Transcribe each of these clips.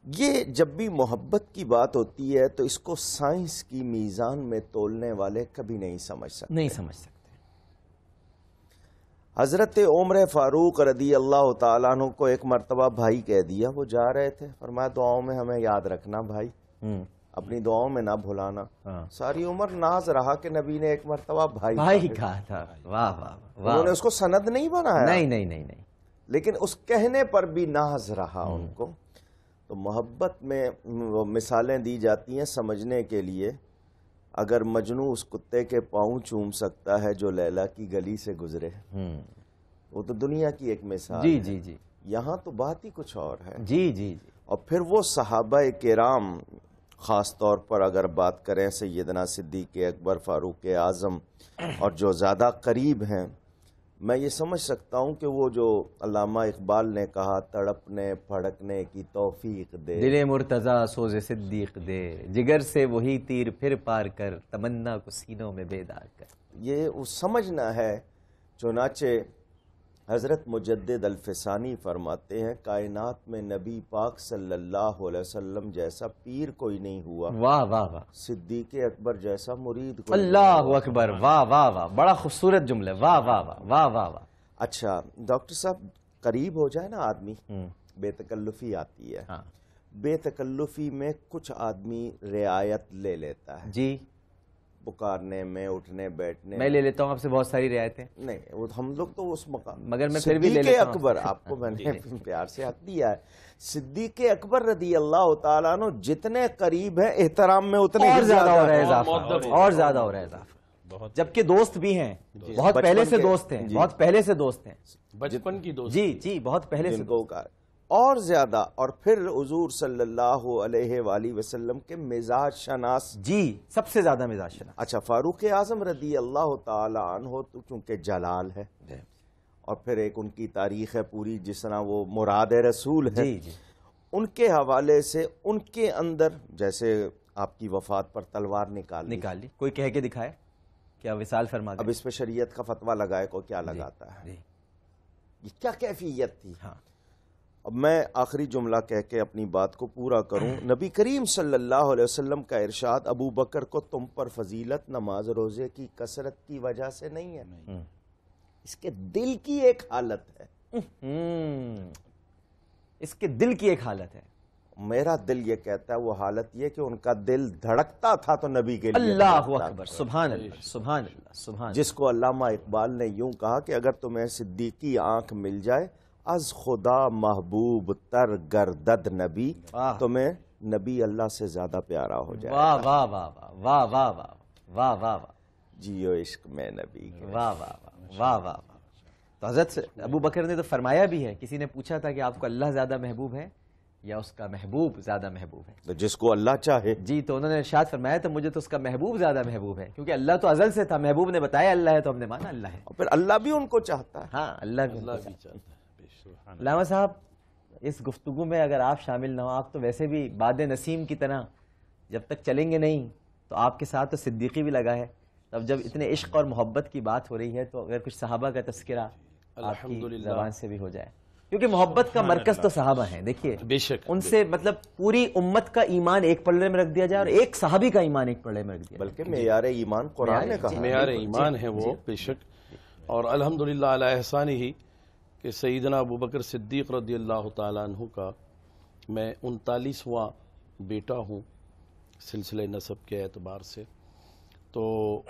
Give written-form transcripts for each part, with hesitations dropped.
یہ جب بھی محبت کی بات ہوتی ہے تو اس کو سائنس کی میزان میں تولنے والے کبھی نہیں سمجھ سکتے۔ حضرت عمر فاروق رضی اللہ تعالیٰ عنہ کو ایک مرتبہ بھائی کہہ دیا، وہ جا رہے تھے، فرمایا دعاؤں میں ہمیں یاد رکھنا بھائی، اپنی دعاؤں میں نہ بھلانا۔ ساری عمر ناز رہا کہ نبی نے ایک مرتبہ بھائی کہا تھا، انہوں نے اس کو سند نہیں بنایا، نہیں، لیکن اس کہنے پر بھی ناز رہا ان کو۔ تو محبت میں مثالیں دی جاتی ہیں سمجھنے کے لیے۔ اگر مجنو اس کتے کے پاؤں چوم سکتا ہے جو لیلا کی گلی سے گزرے، وہ تو دنیا کی ایک مثال ہے۔ جی یہاں تو بات ہی کچھ اور ہے۔ جی اور پھر وہ صحابہ کرام، خاص طور پر اگر بات کریں سیدنا صدیق اکبر، فاروق اعظم، اور جو زیادہ قریب ہیں، میں یہ سمجھ سکتا ہوں کہ وہ جو علامہ اقبال نے کہا تڑپنے پھڑکنے کی توفیق دے، دل مرتضیٰ سوز صدیق دے، جگر سے وہی تیر پھر پار کر، تمنا کو سینوں میں بیدار کر، یہ سمجھنا ہے۔ چنانچہ حضرت مجدد الفسانی فرماتے ہیں کائنات میں نبی پاک صلی اللہ علیہ وسلم جیسا پیر کوئی نہیں ہوا، واہ واہ واہ، صدیق اکبر جیسا مرید کوئی اللہ اکبر، واہ واہ واہ، بڑا خوبصورت جملے، واہ واہ واہ واہ واہ واہ۔ اچھا ڈاکٹر صاحب، قریب ہو جائے نا آدمی، بے تکلفی آتی ہے، بے تکلفی میں کچھ آدمی رعایت لے لیتا ہے، جی، پکارنے میں، اٹھنے بیٹھنے میں لے لیتا ہوں آپ سے بہت ساری رعایتیں، نہیں وہ ہم لوگ تو اس مقام، مگر میں پھر بھی لے لیتا ہوں۔ صدیق اکبر، آپ کو میں نے پیار سے حق دیا ہے، صدیق اکبر رضی اللہ تعالیٰ عنہ جتنے قریب ہیں احترام میں اتنے اور زیادہ ہو رہا ہے اضافہ، اور زیادہ ہو رہا ہے اضافہ، جبکہ دوست بھی ہیں، بہت پہلے سے دوست ہیں، بہت پہلے سے دوست ہیں، بچپن کی دوست، جی بہت پہلے سے اور زیادہ۔ اور پھر حضور صلی اللہ علیہ وآلہ وسلم کے مزاج شناس، جی سب سے زیادہ مزاج شناس۔ اچھا فاروق اعظم رضی اللہ تعالی عنہ تو چونکہ جلال ہے، اور پھر ایک ان کی تاریخ ہے پوری جس طرح وہ مراد رسول ہے، ان کے حوالے سے ان کے اندر جیسے آپ کی وفات پر تلوار نکال لی، کوئی کہہ کے دکھائے کیا وصال فرما دے، اب اس پہ شریعت کا فتویٰ لگائے کو کیا لگاتا ہے، یہ کیا کیفیت تھی۔ اب میں آخری جملہ کہہ کے اپنی بات کو پورا کروں۔ نبی کریم صلی اللہ علیہ وسلم کا ارشاد ابو بکر کو تم پر فضیلت نماز روزے کی کثرت کی وجہ سے نہیں ہے، اس کے دل کی ایک حالت ہے، اس کے دل کی ایک حالت ہے۔ میرا دل یہ کہتا ہے وہ حالت یہ کہ ان کا دل دھڑکتا تھا تو نبی کے لیے، اللہ اکبر، سبحان اللہ سبحان اللہ سبحان، جس کو علامہ اقبال نے یوں کہا کہ اگر تمہیں صدیقی آنکھ مل جائے از خدا محبوب تر گردد نبی، تمہیں نبی اللہ سے زیادہ پیارا ہو جائے۔ واہ واہ واہ واہ واہ واہ واہ واہ واہ، جیو عشق میں نبی، واہ واہ واہ واہ واہ۔ تو حضرت ابو بکر نے تو فرمایا بھی ہے، کسی نے پوچھا تھا کہ آپ کو اللہ زیادہ محبوب ہے یا اس کا محبوب زیادہ محبوب ہے، تو جس کو اللہ چاہے، جی تو انہوں نے ارشاد فرمایا تو مجھے تو اس کا محبوب زیادہ محبوب ہے، کیونکہ اللہ تو ازل سے تھا، محبوب نے بتایا اللہ ہے تو ہم نے مانا اللہ ہے، اور پھر اللہ بھی ان کو چاہتا ہے۔ ہاں اللہ بھی چاہتا ہے۔ علامہ صاحب اس گفتگو میں اگر آپ شامل نہ ہو، آپ تو ویسے بھی باد نسیم کی طرح جب تک چلیں گے نہیں، تو آپ کے ساتھ تو صدیقی بھی لگا ہے، اب جب اتنے عشق اور محبت کی بات ہو رہی ہے تو اگر کچھ صحابہ کا تذکرہ آپ کی زبان سے بھی ہو جائے، کیونکہ محبت کا مرکز تو صحابہ ہیں، دیکھیے ان سے مطلب پوری امت کا ایمان ایک پلڑے میں رکھ دیا جائے اور ایک صحابی کا ایمان ایک پلڑے میں رکھ دیا، بلکہ معیار ایمان قرآن نے کہا، معیار ایمان ہے وہ بے شک، اور الحمدللہ علی احسانہ ہی کہ سیدنا ابو بکر صدیق رضی اللہ تعالیٰ عنہ کا میں 39واں بیٹا ہوں سلسلہ نسب کے اعتبار سے، تو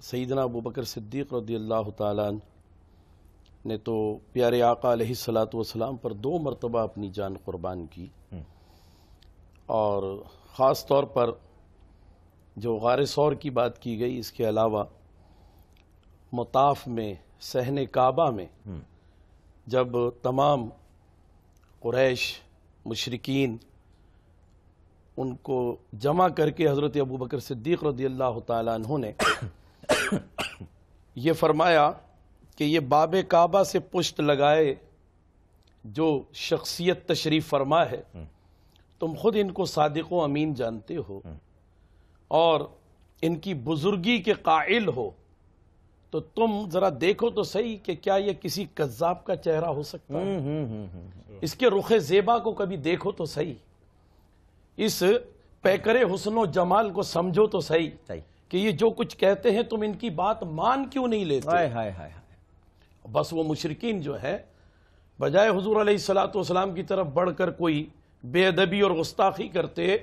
سیدنا ابو بکر صدیق رضی اللہ تعالیٰ عنہ نے تو پیارے آقا علیہ الصلوۃ والسلام پر 2 مرتبہ اپنی جان قربان کی، اور خاص طور پر جو غار ثور کی بات کی گئی، اس کے علاوہ مطاف میں صحن کعبہ میں جب تمام قریش مشرکین ان کو جمع کر کے حضرت ابو بکر صدیق رضی اللہ تعالیٰ عنہ نے یہ فرمایا کہ یہ باب کعبہ سے پشت لگائے جو شخصیت تشریف فرما ہے، تم خود ان کو صادق و امین جانتے ہو اور ان کی بزرگی کے قائل ہو، تو تم ذرا دیکھو تو صحیح کہ کیا یہ کسی کذاب کا چہرہ ہو سکتا ہے؟ اس کے رخ زیبا کو کبھی دیکھو تو صحیح، اس پیکر حسن و جمال کو سمجھو تو صحیح کہ یہ جو کچھ کہتے ہیں تم ان کی بات مان کیوں نہیں لیتے؟ بس وہ مشرکین جو ہے بجائے حضور علیہ السلام کی طرف بڑھ کر کوئی بے ادبی اور گستاخی کرتے،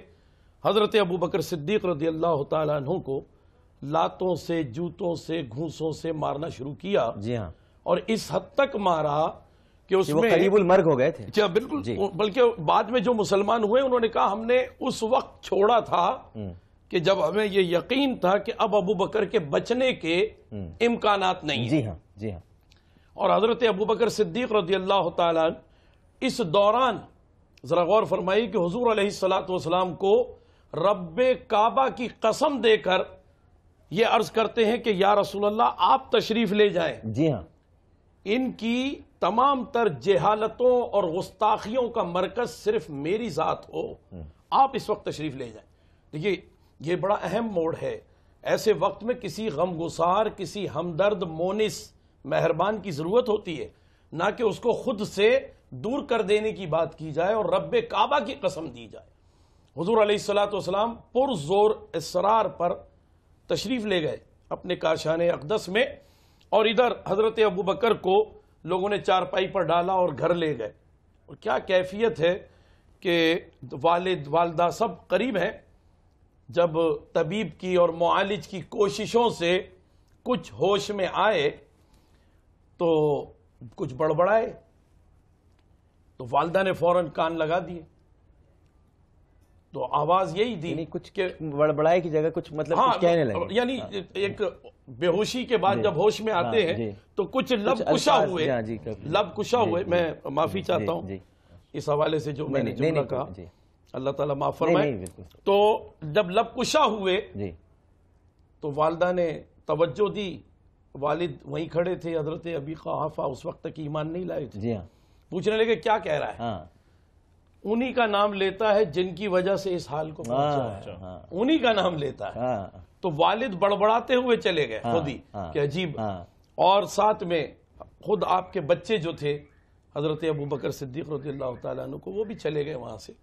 حضرت ابوبکر صدیق رضی اللہ تعالیٰ عنہ کو لاتوں سے، جوتوں سے، گھونسوں سے مارنا شروع کیا۔ جی ہاں، اور اس حد تک مارا کہ اس میں قریب المرگ ہو گئے تھے۔ بالکل، بلکہ بعد میں جو مسلمان ہوئے انہوں نے کہا ہم نے اس وقت چھوڑا تھا کہ جب ہمیں یہ یقین تھا کہ اب ابوبکر کے بچنے کے امکانات نہیں ہیں۔ جی ہاں، جی ہاں۔ اور حضرت ابوبکر صدیق رضی اللہ تعالیٰ اس دوران ذرا غور فرمائی کہ حضور علیہ السلام کو رب کعبہ کی قسم دے کر یہ عرض کرتے ہیں کہ یا رسول اللہ آپ تشریف لے جائیں۔ جی ہاں، ان کی تمام تر جہالتوں اور گستاخیوں کا مرکز صرف میری ذات ہو، آپ اس وقت تشریف لے جائیں۔ دیکھیے یہ بڑا اہم موڑ ہے، ایسے وقت میں کسی غم گسار، کسی ہمدرد، مونس، مہربان کی ضرورت ہوتی ہے، نہ کہ اس کو خود سے دور کر دینے کی بات کی جائے اور رب کعبہ کی قسم دی جائے۔ حضور علیہ السلام پر زور اصرار پر تشریف لے گئے اپنے کاشان اقدس میں، اور ادھر حضرت ابوبکر کو لوگوں نے چارپائی پر ڈالا اور گھر لے گئے۔ اور کیا کیفیت ہے کہ والد والدہ سب قریب ہیں، جب طبیب کی اور معالج کی کوششوں سے کچھ ہوش میں آئے تو کچھ بڑبڑائے، تو والدہ نے فوراً کان لگا دیے، تو آواز یہی دی، یعنی کچھ بڑبڑائے کی جگہ کچھ مطلب کچھ کہنے لگے، یعنی ایک بے ہوشی کے بعد جب ہوش میں آتے ہیں تو کچھ لب کشا ہوئے، لب کشا ہوئے۔ میں معافی چاہتا ہوں اس حوالے سے جو میں نے جملہ کہا، اللہ تعالیٰ معاف فرمائے۔ تو جب لب کشا ہوئے تو والدہ نے توجہ دی، والد وہیں کھڑے تھے، حضرت ابی قحافہ اس وقت تک ایمان نہیں لائے تھے، پوچھنے لگے کیا کہہ رہا ہے؟ انہی کا نام لیتا ہے جن کی وجہ سے اس حال کو پہنچا ہے، انہی کا نام لیتا ہے۔ تو والد بڑبڑاتے ہوئے چلے گئے خود ہی کہ عجیب، اور ساتھ میں خود آپ کے بچے جو تھے حضرت ابوبکر صدیق رضی اللہ تعالیٰ عنہ کو، وہ بھی چلے گئے وہاں سے،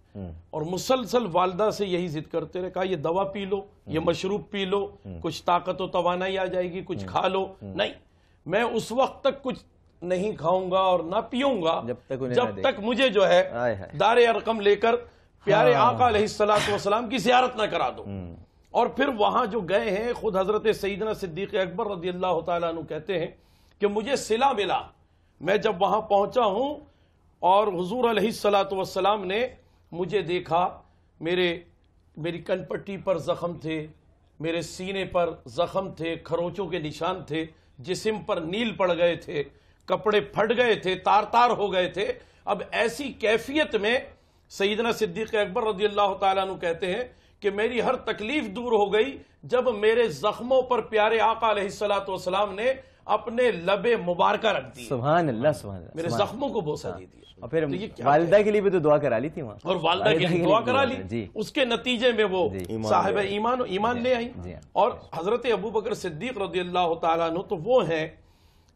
اور مسلسل والدہ سے یہی ضد کرتے رہے، کہا یہ دوا پی لو، یہ مشروب پی لو، کچھ طاقت و توانائی آ جائے گی، کچھ کھا لو۔ نہیں، میں اس وقت تک کچھ نہیں کھاؤں گا اور نہ پیوں گا جب تک مجھے جو ہے دار ارقم لے کر پیارے آقا علیہ السلام کی زیارت نہ کرا دو۔ اور پھر وہاں جو گئے ہیں، خود حضرت سیدنا صدیق اکبر رضی اللہ تعالیٰ عنہ کہتے ہیں کہ مجھے صلہ ملا، میں جب وہاں پہنچا ہوں اور حضور علیہ السلام نے مجھے دیکھا، میری کن پٹی پر زخم تھے، میرے سینے پر زخم تھے، کھروچوں کے نشان تھے، جسم پر نیل پڑ گئے تھے، کپڑے پھٹ گئے تھے، تار تار ہو گئے تھے۔ اب ایسی کیفیت میں سیدنا صدیق اکبر رضی اللہ تعالیٰ عنہ کہتے ہیں کہ میری ہر تکلیف دور ہو گئی جب میرے زخموں پر پیارے آقا علیہ السلام نے اپنے لب مبارکہ رکھ دی، سبحان اللہ، سبحان اللہ، میرے زخموں کو بوسہ دے دیا۔ اور پھر والدہ کے لیے بھی تو دعا کرا لی تھی وہاں، اور والدہ کے لیے دعا کرا لی، اس کے نتیجے میں وہ صاحب ایمان لے آئی۔ اور حضرت ابوبکر صدیق رضی اللہ تعالیٰ عنہ تو وہ ہیں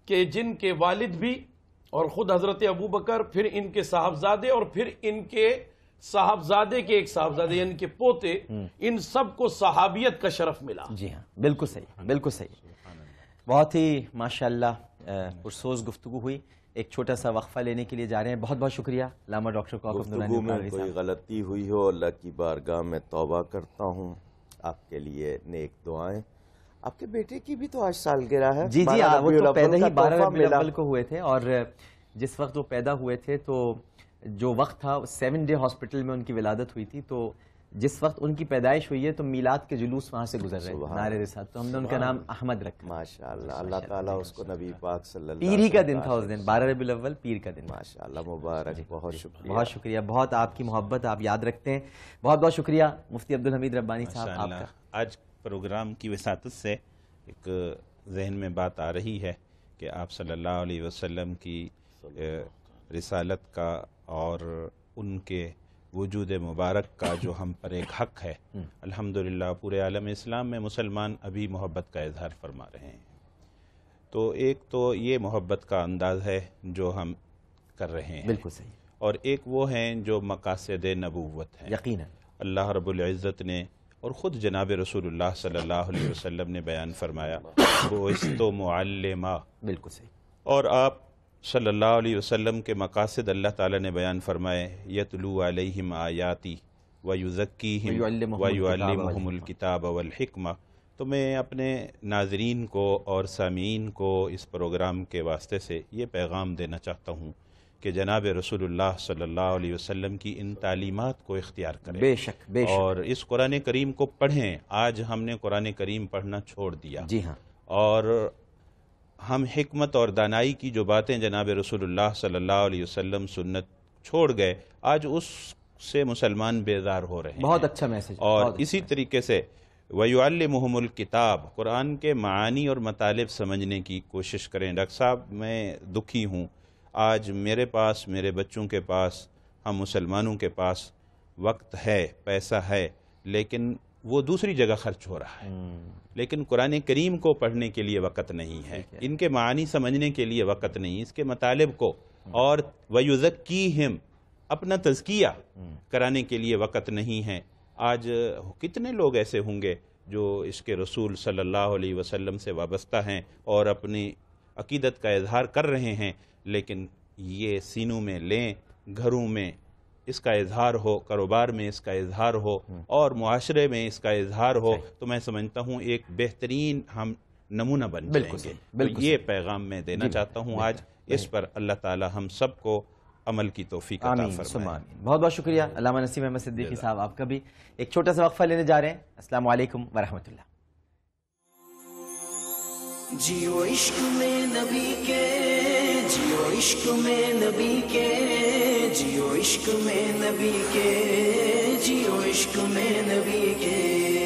کہ جن کے والد بھی، اور خود حضرت ابوبکر، پھر ان کے صاحبزادے، اور پھر ان کے صاحبزادے کے ایک صاحبزادے یعنی کہ پوتے، ان سب کو صحابیت کا شرف ملا۔ جی ہاں، بالکل صحیح، بالکل صحیح۔ بہت ہی ماشاءاللہ پرسوز گفتگو ہوئی۔ ایک چھوٹا سا وقفہ لینے کے لیے جا رہے ہیں۔ بہت بہت شکریہ علامہ ڈاکٹر کوکب نورانی گفتگو میں کوئی غلطی ہوئی ہو اللہ کی بارگاہ میں توبہ کرتا ہوں، آپ کے لیے نیک دعائیں۔ آپ کے بیٹے کی بھی تو آج سالگرہ ہے۔ جی جی، وہ تو پیدا ہی 12 ربیع الاول کو ہوئے تھے، اور جس وقت وہ پیدا ہوئے تھے تو جو وقت تھا 7 ڈے ہاسپٹل میں ان کی ولادت ہوئی تھی، تو جس وقت ان کی پیدائش ہوئی ہے تو میلاد کے جلوس وہاں سے گزر رہے ہیں نعرے رسالت، تو ہم نے ان کا نام احمد رکھا۔ ماشاءاللہ، اللہ تعالیٰ اس کو نبی پاک صلی اللہ پیر ہی کا دن تھا اس دن، 12 ربیع الاول پیر کا دن۔ ماشاءاللہ، مبارک، بہت شکریہ، بہت شکریہ، بہت آپ کی محبت آپ یاد رکھتے ہیں، بہت بہت شکریہ مفتی عبدالحمید ربانی صاحب آپ کا۔ آج پروگرام کی وساطت سے ایک ذہن میں بات آ رہی ہے کہ آپ صلی اللہ علیہ وسلم کی رسالت کا اور ان کے وجود مبارک کا جو ہم پر ایک حق ہے، الحمدللہ پورے عالم اسلام میں مسلمان ابھی محبت کا اظہار فرما رہے ہیں۔ تو ایک تو یہ محبت کا انداز ہے جو ہم کر رہے ہیں، بالکل صحیح، اور ایک وہ ہیں جو مقاصد نبوت ہیں، یقیناً اللہ رب العزت نے اور خود جناب رسول اللہ صلی اللہ علیہ وسلم نے بیان فرمایا بعثت معلما، بالکل صحیح، اور آپ صلی اللہ علیہ وسلم کے مقاصد اللہ تعالیٰ نے بیان فرمائے یتلو علیہم آیاتی ویزکیہم ویعلمہم الکتاب والحکمہ۔ تو میں اپنے ناظرین کو اور سامعین کو اس پروگرام کے واسطے سے یہ پیغام دینا چاہتا ہوں کہ جناب رسول اللہ صلی اللہ علیہ وسلم کی ان تعلیمات کو اختیار کریں، بے شک بے شک، اور اس قرآن کریم کو پڑھیں۔ آج ہم نے قرآن کریم پڑھنا چھوڑ دیا، جی ہاں، اور ہم حکمت اور دانائی کی جو باتیں جناب رسول اللہ صلی اللہ علیہ وسلم سنت چھوڑ گئے، آج اس سے مسلمان بیزار ہو رہے ہیں۔ بہت اچھا میسج، اور اسی طریقے سے وَيُعَلِّمُهُمُ الْكِتَابَ، قرآن کے معانی اور مطالب سمجھنے کی کوشش کریں۔ ڈاکٹر صاحب میں دکھی ہوں، آج میرے پاس، میرے بچوں کے پاس، ہم مسلمانوں کے پاس وقت ہے، پیسہ ہے، لیکن وہ دوسری جگہ خرچ ہو رہا ہے، لیکن قرآن کریم کو پڑھنے کے لیے وقت نہیں ہے، ان کے معانی سمجھنے کے لیے وقت نہیں، اس کے مطالب کو اور وَيُزَكِّيهِمْ، اپنا تزکیہ کرانے کے لیے وقت نہیں ہے۔ آج کتنے لوگ ایسے ہوں گے جو عشق رسول صلی اللہ علیہ وسلم سے وابستہ ہیں اور اپنی عقیدت کا اظہار کر رہے ہیں، لیکن یہ سینوں میں لیں، گھروں میں اس کا اظہار ہو، کاروبار میں اس کا اظہار ہو، اور معاشرے میں اس کا اظہار ہو، تو میں سمجھتا ہوں ایک بہترین ہم نمونہ بن جائیں گے۔ تو یہ پیغام میں دینا چاہتا ہوں آج، اس پر اللہ تعالی ہم سب کو عمل کی توفیق عطا فرمائے۔ بہت بہت شکریہ علامہ نسیم احمد صدیقی صاحب، آپ کا بھی۔ ایک چھوٹا سا وقفہ لینے جا رہے ہیں۔ السلام علیکم ورحمۃ اللہ۔ جیو عشق میں نبی کے، جیو عشق میں نبی کے، جیو عشق میں نبی کے، جیو عشق میں نبی کے۔